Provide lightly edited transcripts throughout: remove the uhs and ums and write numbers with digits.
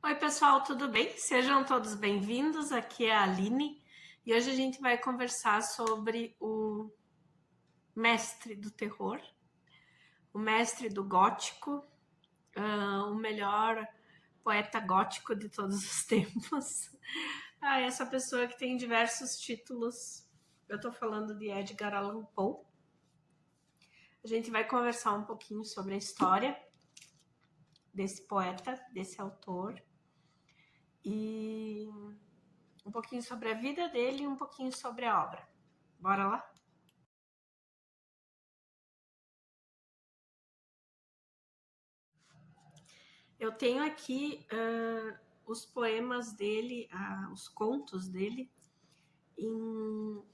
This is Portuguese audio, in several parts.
Oi, pessoal, tudo bem? Sejam todos bem-vindos. Aqui é a Aline e hoje a gente vai conversar sobre o mestre do terror, o mestre do gótico, o melhor poeta gótico de todos os tempos. Essa pessoa que tem diversos títulos. Eu tô falando de Edgar Allan Poe. A gente vai conversar um pouquinho sobre a história desse poeta, desse autor, e um pouquinho sobre a vida dele e um pouquinho sobre a obra. Bora lá? Eu tenho aqui os poemas dele, os contos dele, em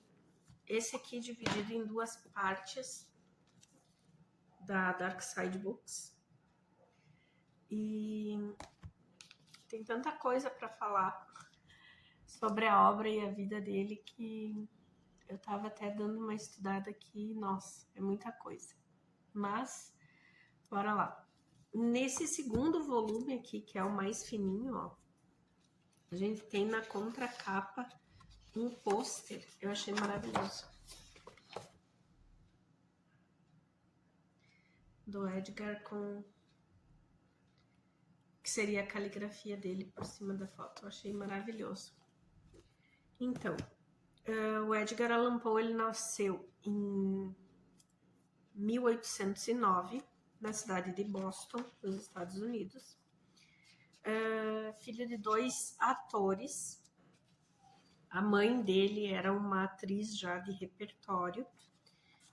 esse aqui dividido em duas partes da Dark Side Books. E tem tanta coisa para falar sobre a obra e a vida dele que eu estava até dando uma estudada aqui. Nossa, é muita coisa. Mas, bora lá. Nesse segundo volume aqui, que é o mais fininho, ó, a gente tem na contracapa um pôster, eu achei maravilhoso, do Edgar, com que seria a caligrafia dele por cima da foto. Eu achei maravilhoso. Então, o Edgar Allan Poe, ele nasceu em 1809, na cidade de Boston, nos Estados Unidos. Filho de dois atores. A mãe dele era uma atriz já de repertório.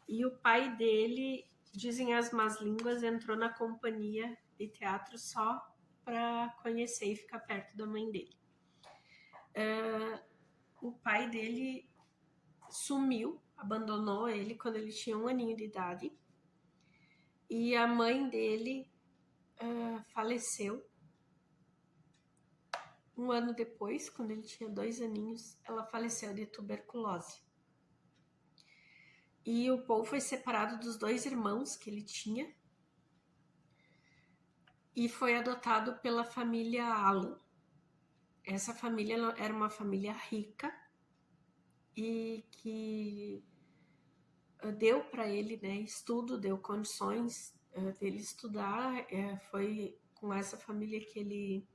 E o pai dele, dizem as más línguas, entrou na companhia de teatro só para conhecer e ficar perto da mãe dele. O pai dele sumiu, abandonou ele quando ele tinha 1 aninho de idade. E a mãe dele faleceu 1 ano depois, quando ele tinha 2 aninhos, ela faleceu de tuberculose. E o Poe foi separado dos 2 irmãos que ele tinha e foi adotado pela família Allan. Essa família era uma família rica e que deu para ele, né, estudo, deu condições dele estudar. Foi com essa família que ele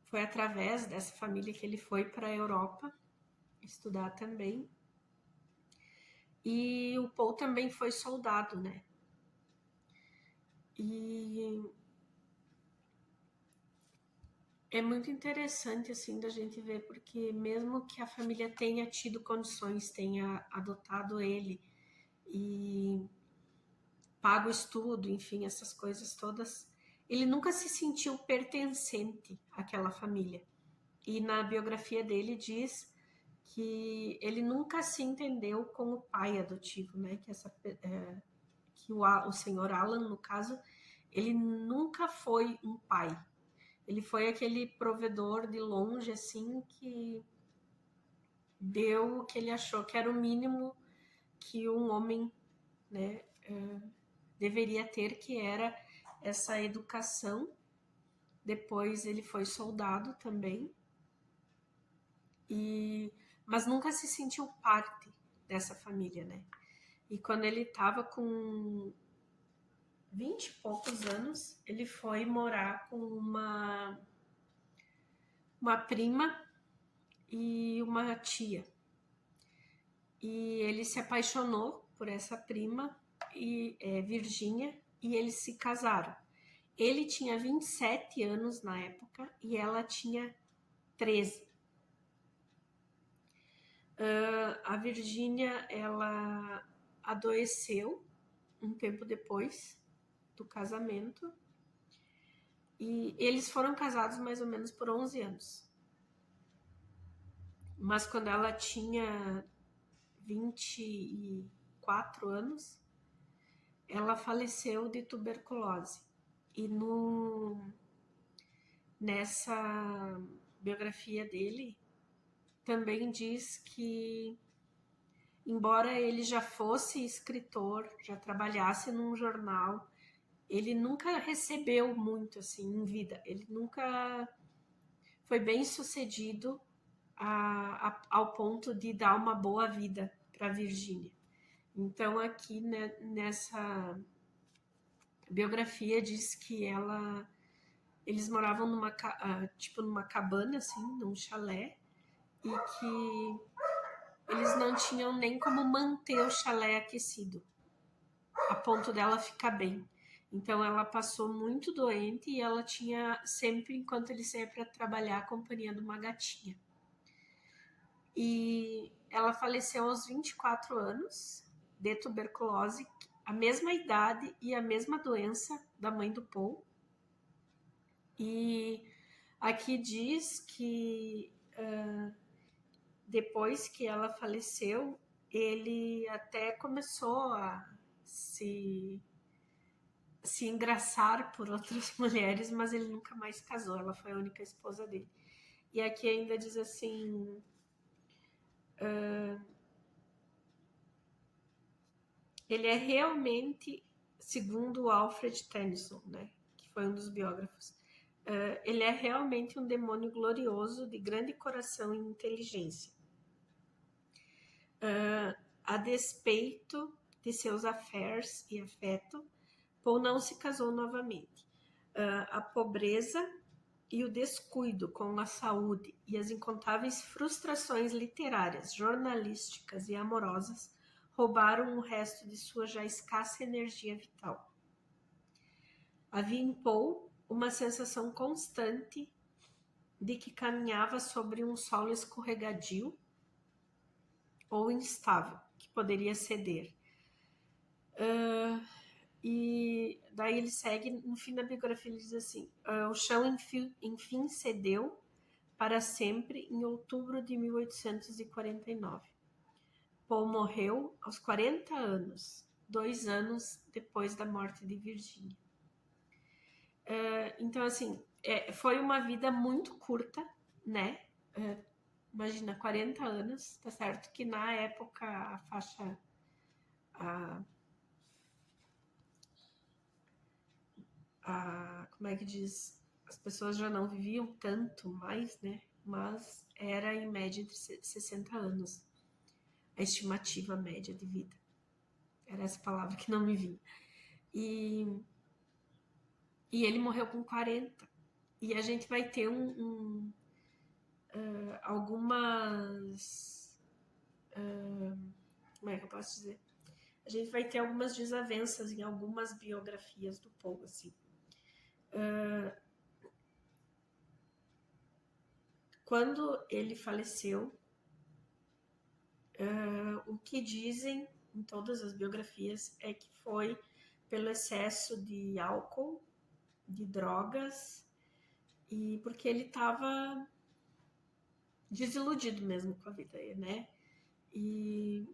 foi, através dessa família que ele foi para a Europa estudar também. E o Poe também foi soldado, né? E é muito interessante, assim, da gente ver, porque mesmo que a família tenha tido condições, tenha adotado ele e pago o estudo, enfim, essas coisas todas, ele nunca se sentiu pertencente àquela família. E na biografia dele diz que ele nunca se entendeu como pai adotivo, né? Que o senhor Alan, no caso, ele nunca foi um pai. Ele foi aquele provedor de longe, assim, que deu o que ele achou que era o mínimo que um homem, né, deveria ter, que era essa educação. Depois ele foi soldado também, mas nunca se sentiu parte dessa família, né? E quando ele estava com 20 e poucos anos, ele foi morar com uma prima e uma tia. E ele se apaixonou por essa prima, Virgínia, e eles se casaram. Ele tinha 27 anos na época e ela tinha 13. A Virgínia, ela adoeceu um tempo depois do casamento e eles foram casados mais ou menos por 11 anos. Mas quando ela tinha 24 anos, ela faleceu de tuberculose. E nessa biografia dele também diz que, embora ele já fosse escritor, já trabalhasse num jornal, ele nunca recebeu muito assim em vida, ele nunca foi bem sucedido ao ponto de dar uma boa vida para Virgínia. Então aqui, né, nessa biografia diz que eles moravam numa cabana assim, num chalé, e que eles não tinham nem como manter o chalé aquecido, a ponto dela ficar bem. Então ela passou muito doente e ela tinha sempre, enquanto ele saía para trabalhar, a companhia de uma gatinha. E ela faleceu aos 24 anos de tuberculose, a mesma idade e a mesma doença da mãe do Paul. E aqui diz que depois que ela faleceu, ele até começou a se engraçar por outras mulheres, mas ele nunca mais casou, ela foi a única esposa dele. E aqui ainda diz assim, ele é realmente, segundo Alfred Tennyson, né, que foi um dos biógrafos, ele é realmente um demônio glorioso, de grande coração e inteligência. A despeito de seus affairs e afeto, Paul não se casou novamente. A pobreza e o descuido com a saúde e as incontáveis frustrações literárias, jornalísticas e amorosas roubaram o resto de sua já escassa energia vital. Havia em Paul uma sensação constante de que caminhava sobre um solo escorregadio ou instável, que poderia ceder. E daí ele segue, no fim da biografia ele diz assim, o chão enfim cedeu para sempre em outubro de 1849. Paul morreu aos 40 anos, 2 anos depois da morte de Virginia. Então, assim, foi uma vida muito curta, né? Imagina, 40 anos, tá certo que na época a faixa... como é que diz? As pessoas já não viviam tanto mais, né? Mas era em média entre 60 anos a estimativa média de vida. Era essa palavra que não me vinha. E ele morreu com 40. E a gente vai ter algumas... como é que eu posso dizer? A gente vai ter algumas desavenças em algumas biografias do Paul, assim. Quando ele faleceu, o que dizem em todas as biografias é que foi pelo excesso de álcool, de drogas, e porque ele estava desiludido mesmo com a vida, né? E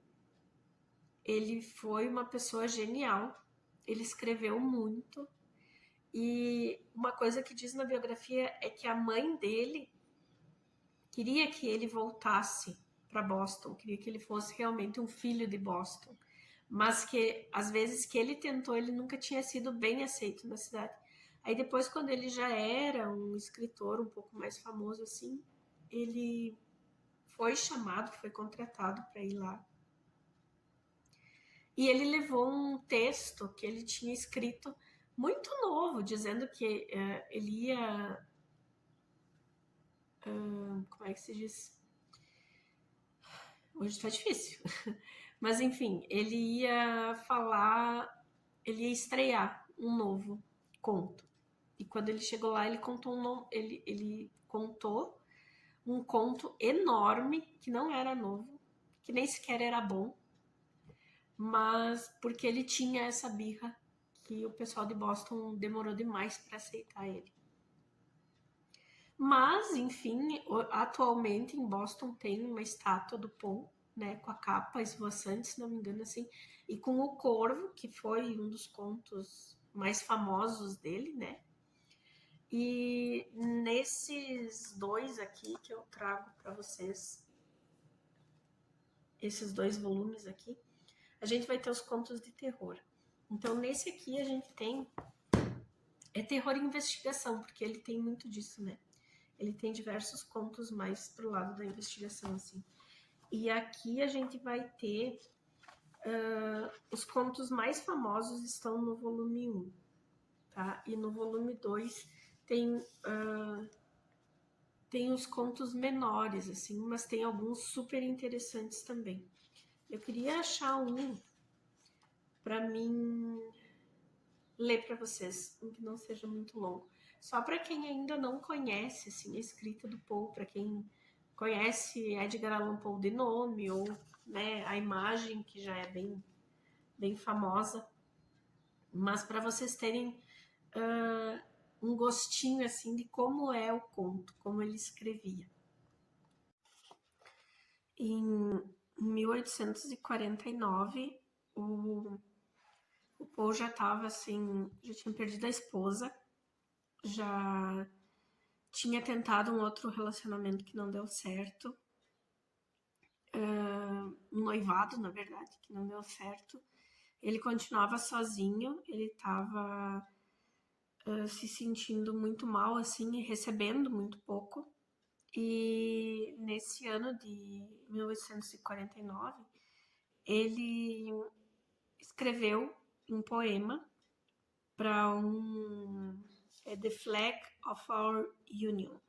ele foi uma pessoa genial, ele escreveu muito, e uma coisa que diz na biografia é que a mãe dele queria que ele voltasse para Boston, queria que ele fosse realmente um filho de Boston, mas que às vezes que ele tentou, ele nunca tinha sido bem aceito na cidade. Aí depois, quando ele já era um escritor um pouco mais famoso assim, ele foi chamado, foi contratado para ir lá. E ele levou um texto que ele tinha escrito muito novo, dizendo que ele ia... como é que se diz? Hoje está difícil. Mas enfim, ele ia estrear um novo conto. E quando ele chegou lá, ele contou ele contou um conto enorme, que não era novo, que nem sequer era bom, mas porque ele tinha essa birra que o pessoal de Boston demorou demais para aceitar ele. Mas, enfim, atualmente em Boston tem uma estátua do Paul, né, com a capa esvoaçante, se não me engano, assim, e com o Corvo, que foi um dos contos mais famosos dele, né? E nesses dois aqui que eu trago para vocês, esses 2 volumes aqui, a gente vai ter os contos de terror. Então, nesse aqui a gente tem É terror e investigação, porque ele tem muito disso, né? Ele tem diversos contos mais pro lado da investigação, assim. E aqui a gente vai ter os contos mais famosos estão no volume 1, tá? E no volume 2 tem, tem os contos menores, assim, mas tem alguns super interessantes também. Eu queria achar um para mim ler para vocês, um que não seja muito longo. Só para quem ainda não conhece assim, a escrita do Poe, para quem conhece Edgar Allan Poe de nome, ou né, a imagem, que já é bem famosa, mas para vocês terem um gostinho assim de como é o conto, como ele escrevia. Em 1849, o Poe já estava assim, já tinha perdido a esposa, já tinha tentado um outro relacionamento que não deu certo, um noivado, na verdade, que não deu certo. Ele continuava sozinho, ele estava se sentindo muito mal, assim, e recebendo muito pouco. E nesse ano de 1849, ele escreveu um poema para The Flag of Our Union,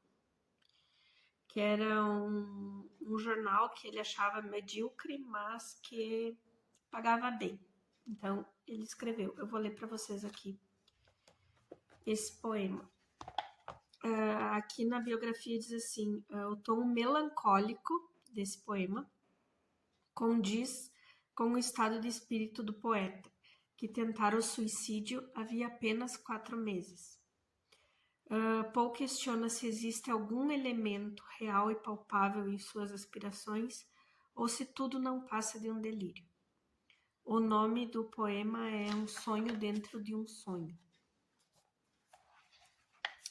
que era um jornal que ele achava medíocre, mas que pagava bem. Então, ele escreveu. Eu vou ler para vocês aqui esse poema. Aqui na biografia diz assim, o tom melancólico desse poema condiz com o estado de espírito do poeta, que tentara o suicídio havia apenas 4 meses. Poe questiona se existe algum elemento real e palpável em suas aspirações ou se tudo não passa de um delírio. O nome do poema é Um Sonho Dentro de um Sonho.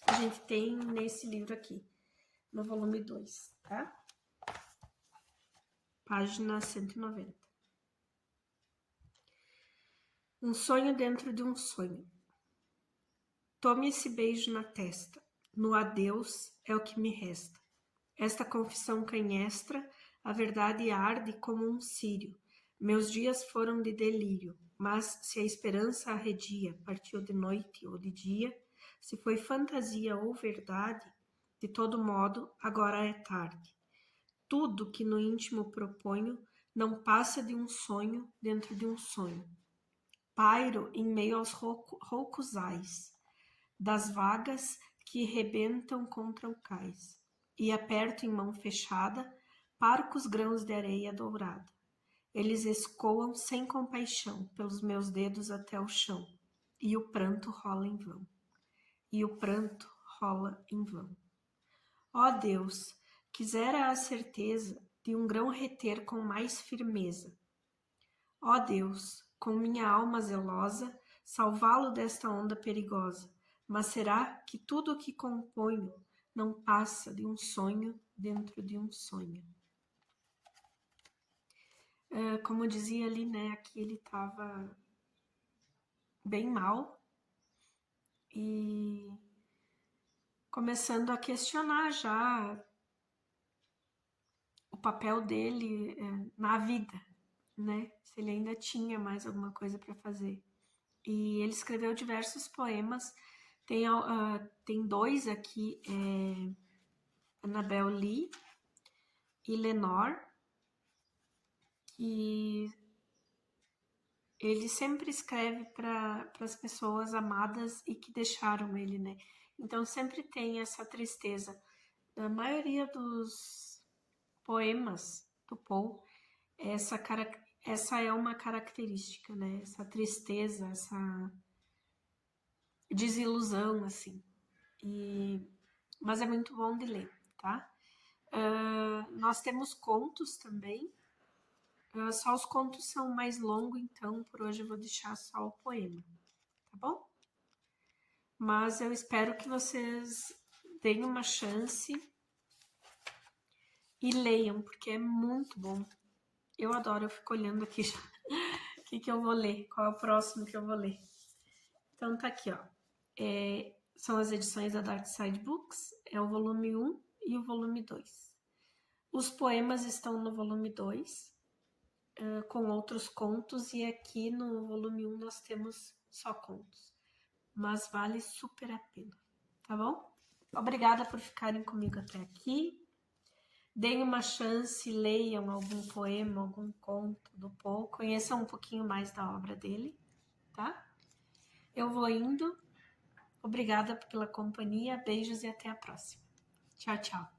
A gente tem nesse livro aqui, no volume 2, tá? Página 190. Um sonho dentro de um sonho. Tome esse beijo na testa. No adeus é o que me resta. Esta confissão canhestra, a verdade arde como um círio. Meus dias foram de delírio, mas se a esperança arredia, partiu de noite ou de dia, se foi fantasia ou verdade, de todo modo, agora é tarde. Tudo que no íntimo proponho não passa de um sonho dentro de um sonho. Pairo em meio aos roucos ais das vagas que rebentam contra o cais, e aperto em mão fechada parcos grãos de areia dourada. Eles escoam sem compaixão pelos meus dedos até o chão, e o pranto rola em vão. E o pranto rola em vão. Ó Deus, quisera a certeza de um grão reter com mais firmeza. Ó Deus, com minha alma zelosa, salvá-lo desta onda perigosa. Mas será que tudo o que componho não passa de um sonho dentro de um sonho? Como eu dizia ali, né, aqui ele estava bem mal e começando a questionar já o papel dele na vida, né? Se ele ainda tinha mais alguma coisa para fazer. E ele escreveu diversos poemas. Tem 2 aqui, Annabel Lee e Lenore, que ele sempre escreve para as pessoas amadas e que deixaram ele, né? Então sempre tem essa tristeza. A maioria dos poemas do Poe, essa é uma característica, né? Essa tristeza, essa desilusão, assim. Mas é muito bom de ler, tá? Nós temos contos também. Só os contos são mais longos, então por hoje eu vou deixar só o poema, tá bom? Mas eu espero que vocês deem uma chance e leiam, porque é muito bom. Eu adoro, eu fico olhando aqui o que eu vou ler, qual é o próximo que eu vou ler. Então tá aqui, ó. São as edições da Dark Side Books, é o volume 1 e o volume 2. Os poemas estão no volume 2, com outros contos, e aqui no volume 1 nós temos só contos. Mas vale super a pena, tá bom? Obrigada por ficarem comigo até aqui. Deem uma chance, leiam algum poema, algum conto do Poe, conheçam um pouquinho mais da obra dele, tá? Eu vou indo. Obrigada pela companhia, beijos e até a próxima. Tchau, tchau.